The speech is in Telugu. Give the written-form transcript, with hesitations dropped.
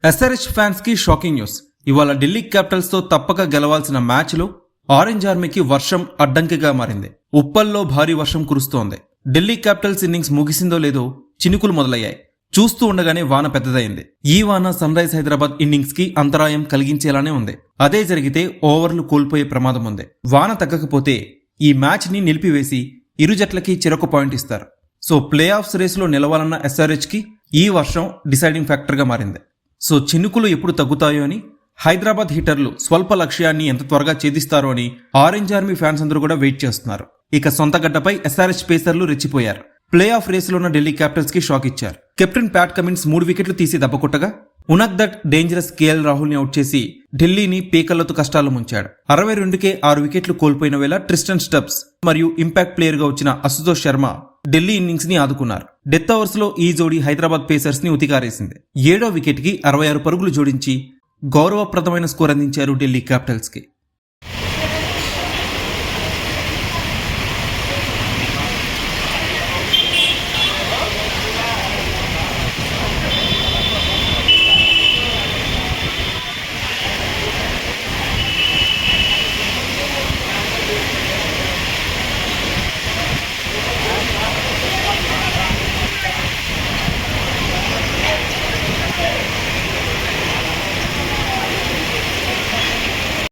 ఎస్ఆర్హెచ్ ఫ్యాన్స్ కి షాకింగ్ న్యూస్. ఇవాళ ఢిల్లీ క్యాపిటల్స్ తో తప్పక గెలవాల్సిన మ్యాచ్ లో ఆరెంజ్ ఆర్మీకి వర్షం అడ్డంకిగా మారింది. ఉప్పల్లో భారీ వర్షం కురుస్తోంది. ఢిల్లీ క్యాపిటల్స్ ఇన్నింగ్స్ ముగిసిందో లేదో చినుకులు మొదలయ్యాయి. చూస్తూ ఉండగానే వాన పెద్దదైంది. ఈ వాన సన్ రైజ్ హైదరాబాద్ ఇన్నింగ్స్ కి అంతరాయం కలిగించేలానే ఉంది. అదే జరిగితే ఓవర్లు కోల్పోయే ప్రమాదం ఉంది. వాన తగ్గకపోతే ఈ మ్యాచ్ ని నిలిపివేసి ఇరు జట్లకి చెరొక పాయింట్ ఇస్తారు. సో ప్లే ఆఫ్స్ రేసులో నిలవాలన్న ఎస్ఆర్హెచ్ కి ఈ వర్షం డిసైడింగ్ ఫ్యాక్టర్ గా మారింది. సో చినుకులు ఎప్పుడు తగ్గుతాయో అని, హైదరాబాద్ హిట్టర్లు స్వల్ప లక్ష్యాన్ని ఎంత త్వరగా ఛేదిస్తారో అని ఆరెంజ్ ఆర్మీ ఫ్యాన్స్ అందరూ కూడా వెయిట్ చేస్తున్నారు. ఇక సొంత గడ్డపై ఎస్ఆర్హెచ్ పేసర్లు రెచ్చిపోయారు. ప్లే ఆఫ్ రేసులో ఉన్న ఢిల్లీ క్యాపిటల్స్ కి షాక్ ఇచ్చారు. కెప్టెన్ ప్యాట్ కమిన్స్ 3 వికెట్లు తీసి దెబ్బకొట్టగా ఉనక్దట్ డేంజరస్ కేఎల్ రాహుల్ ని అవుట్ చేసి ఢిల్లీని పీకలతో కష్టాలు ముంచాడు. 62కే 6 వికెట్లు కోల్పోయిన వేళ ట్రిస్టన్ స్టబ్స్ మరియు ఇంపాక్ట్ ప్లేయర్ గా వచ్చిన అశుతోష్ శర్మ ఢిల్లీ ఇన్నింగ్స్ ని ఆదుకున్నారు. డెత్ ఓవర్స్ లో ఈ జోడీ హైదరాబాద్ పేసర్స్ ని ఉతికారేసింది. 7వ వికెట్ కి 66 పరుగులు జోడించి గౌరవప్రదమైన స్కోర్ అందించారు ఢిల్లీ క్యాపిటల్స్ కి.